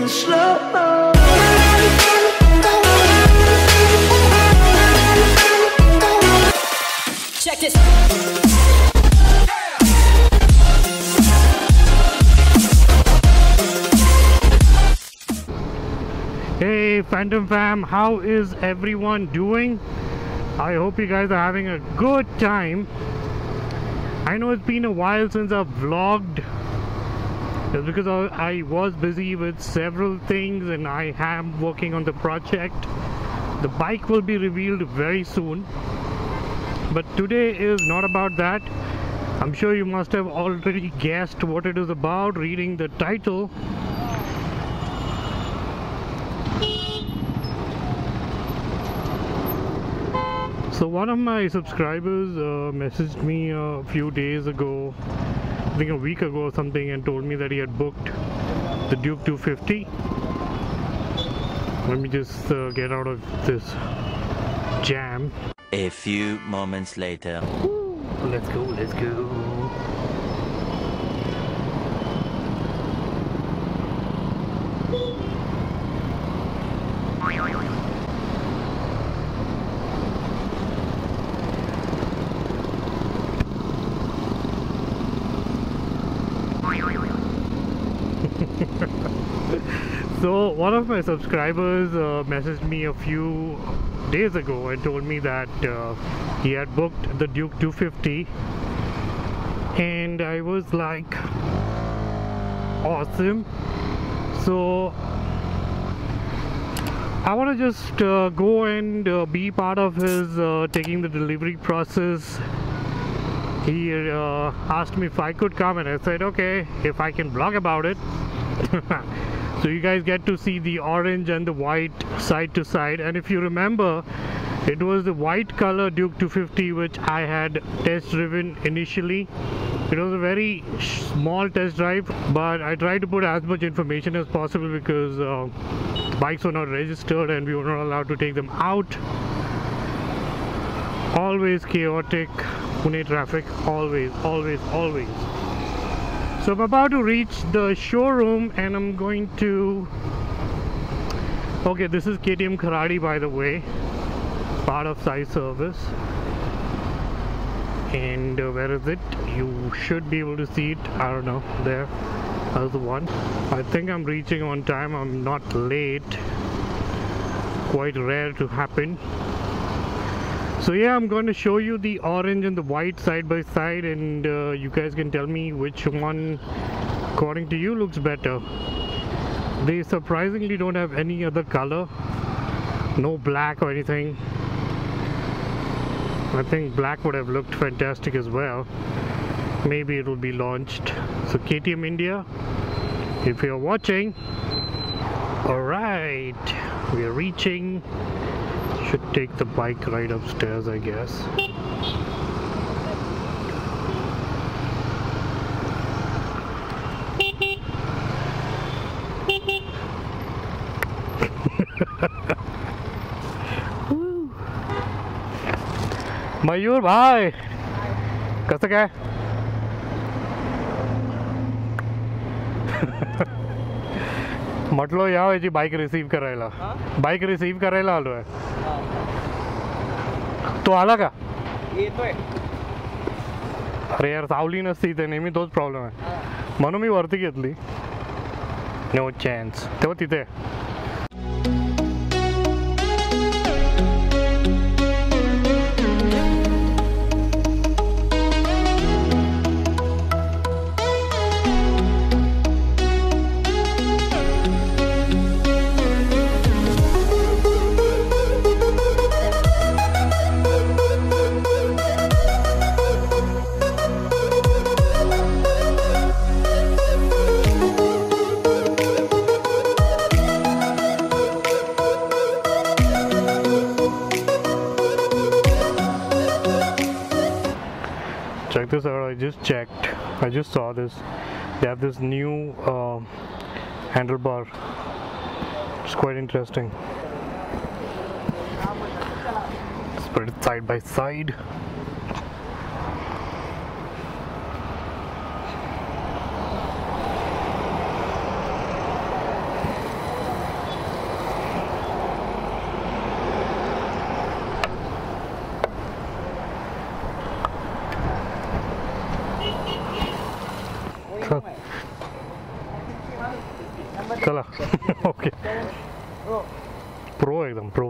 in slow-mo. Check this. Hey Phantom Fam, how is everyone doing? I hope you guys are having a good time. I know it's been a while since I've vlogged. It's because I was busy with several things and I am working on the project. The bike will be revealed very soon. But today is not about that. I'm sure you must have already guessed what it is about reading the title. So one of my subscribers messaged me a few days ago, I think a week ago or something, and told me that he had booked the Duke 250. Let me just get out of this jam. A few moments later. Woo, let's go, let's go. So one of my subscribers messaged me a few days ago and told me that he had booked the Duke 250, and I was like, awesome. So I want to just go and be part of his taking the delivery process. He asked me if I could come, and I said okay, if I can vlog about it. So you guys get to see the orange and the white side to side, and if you remember, it was the white color Duke 250 which I had test driven initially. It was a very small test drive, but I tried to put as much information as possible because bikes were not registered and we were not allowed to take them out. Always chaotic Pune traffic, always. So I'm about to reach the showroom and I'm going to... Okay, this is KTM Kharadi, by the way, part of Sai Service. And where is it? You should be able to see it. I don't know, there. That's the one. I think I'm reaching on time. I'm not late. Quite rare to happen. So yeah, I'm going to show you the orange and the white side by side, and you guys can tell me which one according to you looks better. They surprisingly don't have any other color, no black or anything. I think black would have looked fantastic as well. Maybe it will be launched. So KTM India, if you're watching, alright, we are reaching. Should take the bike right upstairs, I guess. मयूर भाई कसं काय? म्हटलो या याची bike receive करायला. Bike receive करायला आलोय. तो आला का? येतोय. अरे यार सावली नसती इथे, नेहमी तोच प्रॉब्लेम आहे. म्हणून मी वरती घेतली. No chance. तेव्हा तिथे check this out. I just checked. I just saw this. They have this new handlebar. It's quite interesting. Let's put it side by side. चला ओके प्रो एकदम pro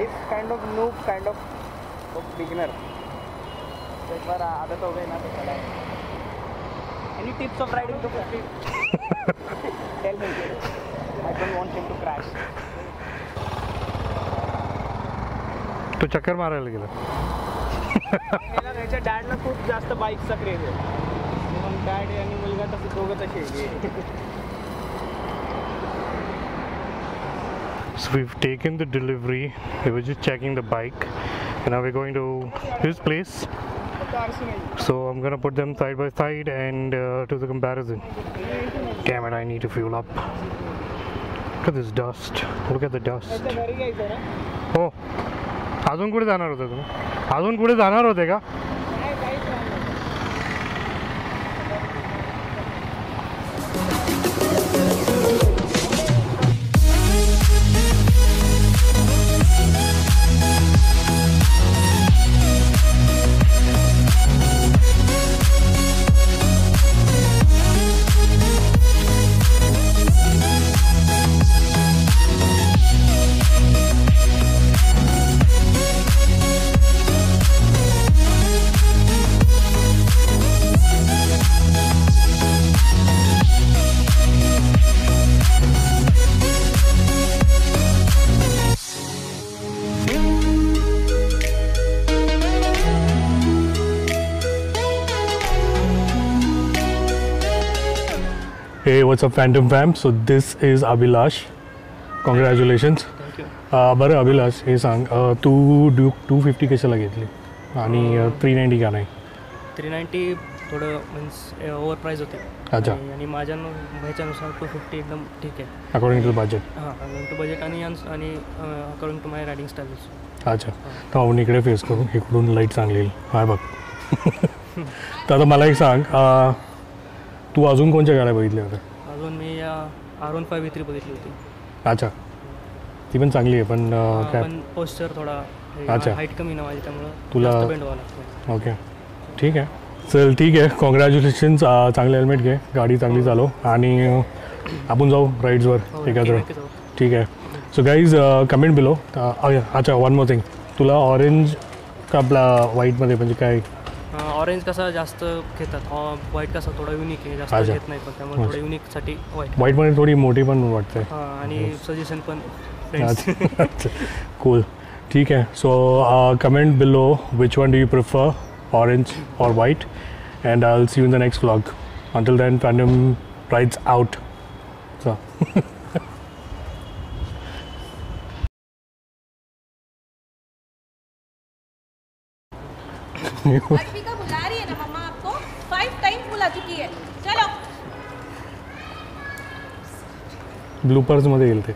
is kind of noob kind of beginner एक बार आदत हो गई ना तो चला any tips of riding 250 tell me I don't want him to crash तो चक्कर मारायला गेला मला त्याच्या डॅडला खूप जास्त बाईकचा क्रेज आहे मग डॅड आणि मुलगा तसं दोघं तसे आहे So we've taken the delivery. We were just checking the bike, and now we're going to his place. So I'm gonna put them side by side and do the comparison. Damn it! I need to fuel up. Look at this dust. Look at the dust. घरी घ्यायचं ना हो अजून कुठे जाणार होते तुम्ही अजून कुठे जाणार होते का नाही काहीच नाही Hey, what's up, Phantom fam? So this is Abhilash. Congratulations. Thank you. बरं अभिलाष हे सांग तू ड्यूक 250 कशाला घेतली आणि 390 का नाही 390 थोडं मीन्स ओव्हर प्राईज होते अच्छा आणि माझ्या ह्याच्यानुसार 250 एकदम ठीक आहे अकॉर्डिंग टू बजेट हां अकॉर्डिंग टू बजेट आणि according to my riding styles अच्छा तर आपण इकडे फेस करू इकडून लाईट चांगली येईल हाय बघ तर आता मला एक सांग तू अजून कोणत्या गाड्या बघितल्या होत्या अजून मी R15 V3 बघितली होती अच्छा ती पण चांगली आहे पण काय पण पोस्चर थोडा अच्छा. हाईट कमी ना माझी त्यामुळं तुला- जास्त बेंड व्हावं लागतं ओके ठीक आहे चल ठीक आहे कॉंग्रॅच्युलेशन्स चांगले हेल्मेट घे गाडी चांगली चालव आणि आपण जाऊ राईड्सवर हो, एकत्र नक्की जाऊ. ठीक आहे सो गाईज कमेंट बिलो अच्छा वन मोर थिंग तुला ऑरेंज का व्हाईटमध्ये म्हणजे काय ऑरेंज कसा जास्त घेतात व्हाईट कसा थोडा युनिक आहे जास्त अच्छा. घेत नाही पण त्यामुळे थोडं युनिकसाठी व्हाईट व्हाईटमध्ये थोडी मोठी पण वाटते हां आणि सजेशन पण फ्रेंड्स अच्छा कूल ठीक आहे so comment below which one do you prefer orange और white and I'll see you in the next vlog. Until then, Phantom rides out. So. Arpika बुला रही है ना मम्मा आपको 5 टाइम्स बुला चुकी है चलो ब्लूपर्स मध्ये येईल ते